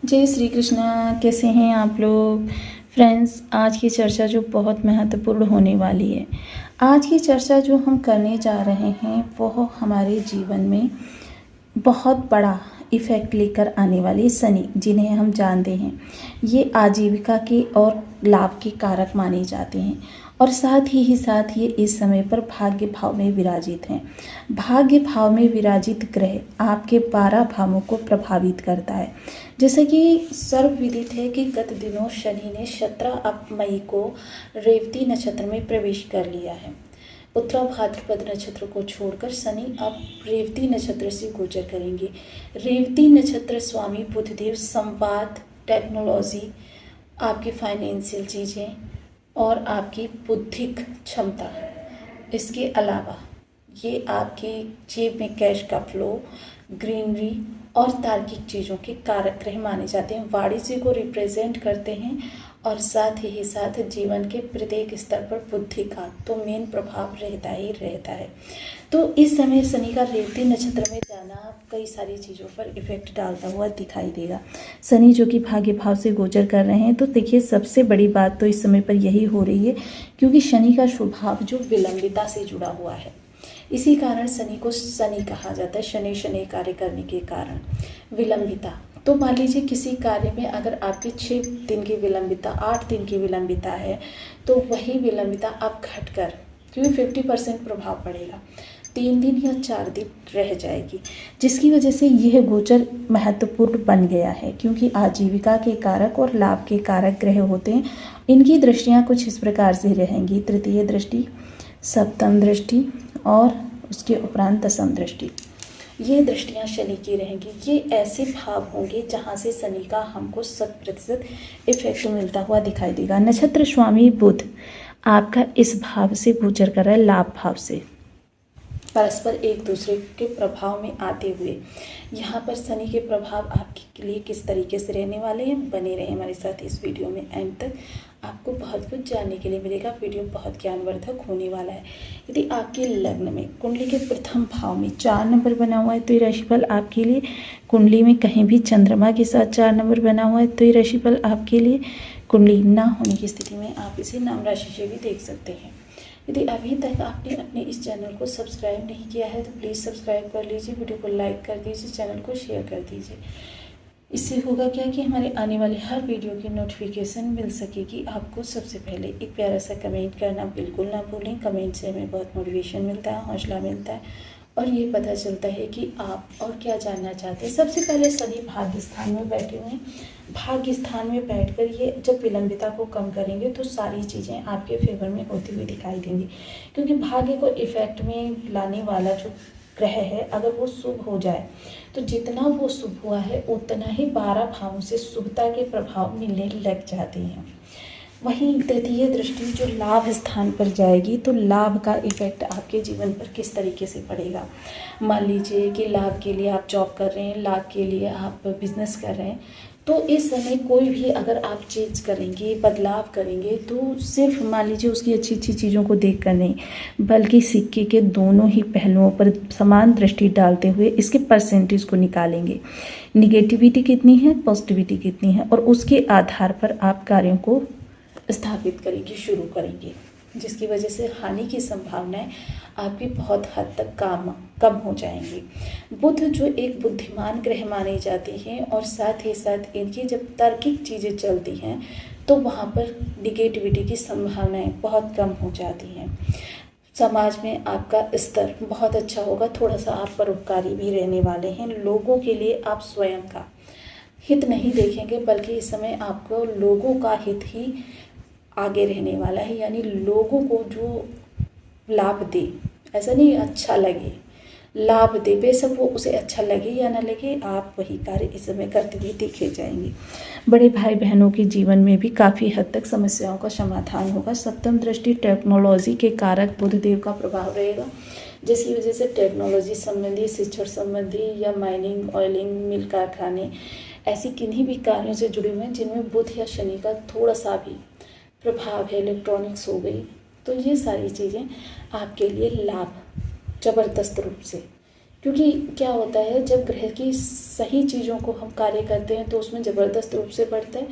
जय श्री कृष्णा। कैसे हैं आप लोग फ्रेंड्स। आज की चर्चा जो बहुत महत्वपूर्ण होने वाली है, आज की चर्चा जो हम करने जा रहे हैं वो हमारे जीवन में बहुत बड़ा इफ़ेक्ट लेकर आने वाली शनि, जिन्हें हम जानते हैं ये आजीविका के और लाभ के कारक माने जाते हैं और साथ ये इस समय पर भाग्य भाव में विराजित हैं। भाग्य भाव में विराजित ग्रह आपके 12 भावों को प्रभावित करता है। जैसे कि सर्वविदित है कि गत दिनों शनि ने 17 मई को रेवती नक्षत्र में प्रवेश कर लिया है। उत्तरा भाद्रपद नक्षत्र को छोड़कर शनि अब रेवती नक्षत्र से गोचर करेंगे। रेवती नक्षत्र स्वामी बुधदेव संवाद, टेक्नोलॉजी, आपकी फाइनेंशियल चीज़ें और आपकी बौद्धिक क्षमता, इसके अलावा ये आपकी जेब में कैश का फ्लो, ग्रीनरी और तार्किक चीज़ों के कारक ग्रह माने जाते हैं। वाणिज्य को रिप्रेजेंट करते हैं और साथ ही साथ जीवन के प्रत्येक स्तर पर बुद्धि का तो मेन प्रभाव रहता ही रहता है। तो इस समय शनि का रेवती नक्षत्र में जाना कई सारी चीज़ों पर इफेक्ट डालता हुआ दिखाई देगा। शनि जो कि भाग्य भाव से गोचर कर रहे हैं, तो देखिए सबसे बड़ी बात तो इस समय पर यही हो रही है क्योंकि शनि का स्वभाव जो विलंबिता से जुड़ा हुआ है, इसी कारण शनि को शनि कहा जाता है। शनि शनि कार्य करने के कारण विलंबिता। तो मान लीजिए किसी कार्य में अगर आपकी 6 दिन की विलंबिता, 8 दिन की विलंबिता है, तो वही विलंबिता अब घटकर, क्योंकि 50% प्रभाव पड़ेगा, 3 दिन या 4 दिन रह जाएगी, जिसकी वजह से यह गोचर महत्वपूर्ण बन गया है। क्योंकि आजीविका के कारक और लाभ के कारक ग्रह होते हैं। इनकी दृष्टियाँ कुछ इस प्रकार से रहेंगी: तृतीय दृष्टि, सप्तम दृष्टि और उसके उपरांत दशम दृष्टि। ये दृष्टियाँ शनि की रहेंगी। ये ऐसे भाव होंगे जहाँ से शनि का हमको 100% इफेक्ट मिलता हुआ दिखाई देगा। नक्षत्र स्वामी बुध आपका इस भाव से गोचर कर रहा है, लाभ भाव से, परस्पर एक दूसरे के प्रभाव में आते हुए। यहाँ पर शनि के प्रभाव आपके लिए किस तरीके से रहने वाले हैं, बने रहे हमारे साथ इस वीडियो में एंड तक। आपको बहुत कुछ जानने के लिए मिलेगा। वीडियो बहुत ज्ञानवर्धक होने वाला है। यदि आपके लग्न में कुंडली के प्रथम भाव में 4 नंबर बना हुआ है तो ये राशिफल आपके लिए, कुंडली में कहीं भी चंद्रमा के साथ 4 नंबर बना हुआ है तो ये राशिफल आपके लिए, कुंडली ना होने की स्थिति में आप इसे नाम राशि से भी देख सकते हैं। यदि अभी तक आपने अपने इस चैनल को सब्सक्राइब नहीं किया है तो प्लीज़ सब्सक्राइब कर लीजिए, वीडियो को लाइक कर दीजिए, चैनल को शेयर कर दीजिए। इससे होगा क्या कि हमारे आने वाले हर वीडियो की नोटिफिकेशन मिल सकेगी आपको सबसे पहले। एक प्यारा सा कमेंट करना बिल्कुल ना भूलें। कमेंट से हमें बहुत मोटिवेशन मिलता है, हौसला मिलता है और ये पता चलता है कि आप और क्या जानना चाहते हैं। सबसे पहले शनि भाग्य स्थान में बैठे हुए हैं। भाग्य स्थान में बैठकर ये जब विलंबिता को कम करेंगे तो सारी चीज़ें आपके फेवर में होती हुई दिखाई देंगी। क्योंकि भाग्य को इफेक्ट में लाने वाला जो ग्रह है, अगर वो शुभ हो जाए तो जितना वो शुभ हुआ है उतना ही 12 भावों से शुभता के प्रभाव मिलने लग जाते हैं। वहीं तृतीय दृष्टि जो लाभ स्थान पर जाएगी तो लाभ का इफेक्ट आपके जीवन पर किस तरीके से पड़ेगा। मान लीजिए कि लाभ के लिए आप जॉब कर रहे हैं, लाभ के लिए आप बिजनेस कर रहे हैं, तो इस समय कोई भी अगर आप चेंज करेंगे, बदलाव करेंगे, तो सिर्फ मान लीजिए उसकी अच्छी अच्छी चीज़ों को देख कर नहीं, बल्कि सिक्के के दोनों ही पहलुओं पर समान दृष्टि डालते हुए इसके परसेंटेज को निकालेंगे। निगेटिविटी कितनी है, पॉजिटिविटी कितनी है, और उसके आधार पर आप कार्यों को स्थापित करेंगे, शुरू करेंगे, जिसकी वजह से हानि की संभावनाएं आपकी बहुत हद तक कम हो जाएंगी। बुध जो एक बुद्धिमान ग्रह माने जाते हैं और साथ ही साथ इनकी जब तार्किक चीज़ें चलती हैं तो वहाँ पर निगेटिविटी की संभावनाएं बहुत कम हो जाती हैं। समाज में आपका स्तर बहुत अच्छा होगा। थोड़ा सा आप परोपकारी भी रहने वाले हैं। लोगों के लिए आप स्वयं का हित नहीं देखेंगे, बल्कि इस समय आपको लोगों का हित ही आगे रहने वाला है। यानी लोगों को जो लाभ दे, ऐसा नहीं अच्छा लगे, लाभ दे, बेशक वो उसे अच्छा लगे या ना लगे, आप वही कार्य इस समय करते हुए देखे जाएंगे। बड़े भाई बहनों के जीवन में भी काफ़ी हद तक समस्याओं का समाधान होगा। सप्तम दृष्टि टेक्नोलॉजी के कारक बुधदेव का प्रभाव रहेगा, जिसकी वजह से टेक्नोलॉजी संबंधी, शिक्षण संबंधी या माइनिंग, ऑयलिंग, मिल कारखाने, ऐसी किन्हीं भी कार्यों से जुड़े हुए हैं जिनमें बुध या शनि का थोड़ा सा भी प्रभाव है, इलेक्ट्रॉनिक्स हो गई, तो ये सारी चीज़ें आपके लिए लाभ ज़बरदस्त रूप से क्योंकि क्या होता है, जब ग्रह की सही चीज़ों को हम कार्य करते हैं तो उसमें ज़बरदस्त रूप से बढ़ते हैं,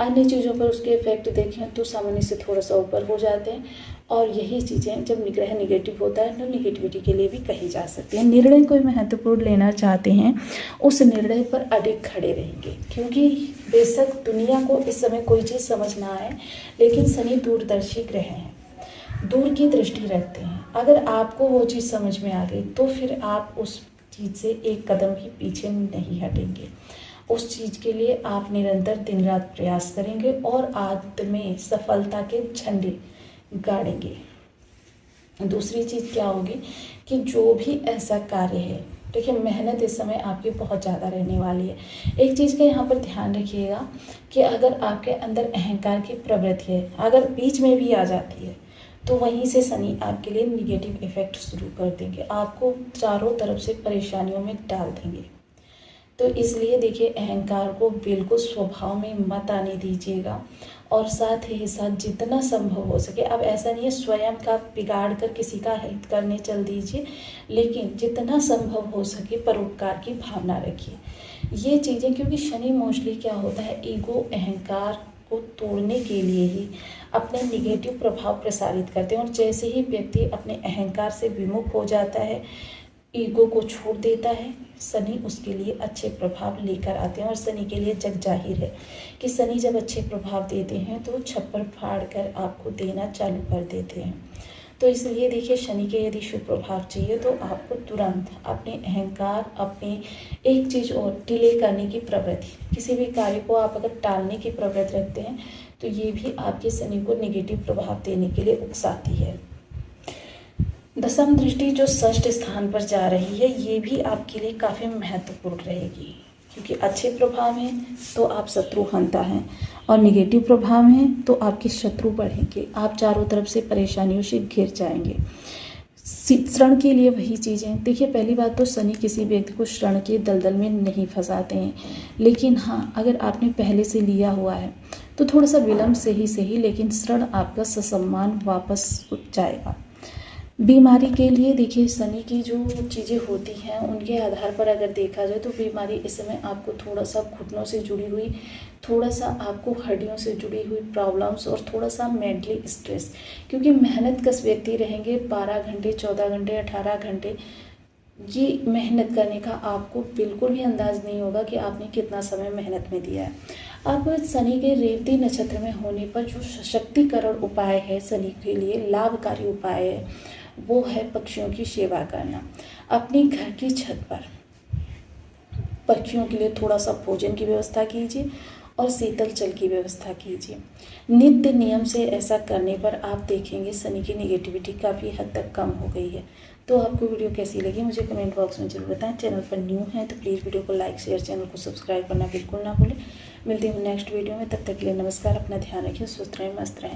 अन्य चीज़ों पर उसके इफेक्ट देखें तो सामान्य से थोड़ा सा ऊपर हो जाते हैं। और यही चीज़ें जब ग्रह निगेटिव होता है तो निगेटिविटी के लिए भी कही जा सकती है। निर्णय कोई महत्वपूर्ण लेना चाहते हैं, उस निर्णय पर अडिग खड़े रहेंगे, क्योंकि बेशक दुनिया को इस समय कोई चीज़ समझ ना आए, लेकिन शनि दूरदर्शी ग्रह हैं, दूर की दृष्टि रखते हैं। अगर आपको वो चीज़ समझ में आ गई तो फिर आप उस चीज़ से एक कदम भी पीछे नहीं हटेंगे। उस चीज़ के लिए आप निरंतर दिन रात प्रयास करेंगे और अंत में सफलता के झंडे गाड़ेंगे। दूसरी चीज़ क्या होगी कि जो भी ऐसा कार्य है, देखिए मेहनत इस समय आपकी बहुत ज़्यादा रहने वाली है। एक चीज़ का यहाँ पर ध्यान रखिएगा कि अगर आपके अंदर अहंकार की प्रवृत्ति है, अगर बीच में भी आ जाती है, तो वहीं से शनि आपके लिए निगेटिव इफेक्ट शुरू कर देंगे, आपको चारों तरफ से परेशानियों में डाल देंगे। तो इसलिए देखिए, अहंकार को बिल्कुल स्वभाव में मत आने दीजिएगा, और साथ ही साथ जितना संभव हो सके, अब ऐसा नहीं है स्वयं का बिगाड़ कर किसी का हित करने चल दीजिए, लेकिन जितना संभव हो सके परोपकार की भावना रखिए। ये चीज़ें, क्योंकि शनि मोस्टली क्या होता है, ईगो अहंकार को तोड़ने के लिए ही अपने निगेटिव प्रभाव प्रसारित करते हैं। और जैसे ही व्यक्ति अपने अहंकार से विमुख हो जाता है, ईगो को छोड़ देता है, शनि उसके लिए अच्छे प्रभाव लेकर आते हैं। और शनि के लिए जग जाहिर है कि शनि जब अच्छे प्रभाव देते हैं तो छप्पर फाड़ कर आपको देना चालू कर देते हैं। तो इसलिए देखिए, शनि के यदि शुभ प्रभाव चाहिए तो आपको तुरंत अपने अहंकार, अपने एक चीज़ और डिले करने की प्रवृत्ति, किसी भी कार्य को आप अगर टालने की प्रवृत्ति रखते हैं तो ये भी आपके शनि को नेगेटिव प्रभाव देने के लिए उकसाती है। दशम दृष्टि जो षष्ठ स्थान पर जा रही है, ये भी आपके लिए काफ़ी महत्वपूर्ण रहेगी, क्योंकि अच्छे प्रभाव हैं तो आप शत्रु हंता हैं, और निगेटिव प्रभाव हैं तो आपके शत्रु बढ़ेंगे, आप चारों तरफ से परेशानियों से घिर जाएंगे। श्रण के लिए वही चीज़ें, देखिए पहली बात तो शनि किसी व्यक्ति को श्रण के दलदल में नहीं फंसाते हैं, लेकिन हाँ, अगर आपने पहले से लिया हुआ है तो थोड़ा सा विलम्ब से ही सही, लेकिन श्रण आपका ससम्मान वापस जाएगा। बीमारी के लिए देखिए, शनि की जो चीज़ें होती हैं उनके आधार पर अगर देखा जाए तो बीमारी इस समय आपको थोड़ा सा घुटनों से जुड़ी हुई, थोड़ा सा आपको हड्डियों से जुड़ी हुई प्रॉब्लम्स, और थोड़ा सा मेंटली स्ट्रेस, क्योंकि मेहनत कश व्यक्ति रहेंगे 12 घंटे 14 घंटे 18 घंटे, ये मेहनत करने का आपको बिल्कुल भी अंदाज़ नहीं होगा कि आपने कितना समय मेहनत में दिया है। अब शनि के रेवती नक्षत्र में होने पर जो सशक्तिकरण उपाय है, शनि के लिए लाभकारी उपाय है, वो है पक्षियों की सेवा करना। अपने घर की छत पर पक्षियों के लिए थोड़ा सा भोजन की व्यवस्था कीजिए और शीतल जल की व्यवस्था कीजिए। नित्य नियम से ऐसा करने पर आप देखेंगे शनि की नेगेटिविटी काफ़ी हद तक कम हो गई है। तो आपको वीडियो कैसी लगी मुझे कमेंट बॉक्स में जरूर बताएं। चैनल पर न्यू है तो प्लीज़ वीडियो को लाइक शेयर, चैनल को सब्सक्राइब करना बिल्कुल ना भूलें। मिलती हूँ नेक्स्ट वीडियो में, तब तक के लिए नमस्कार। अपना ध्यान रखिए, स्वस्थ रहें, मस्त रहें।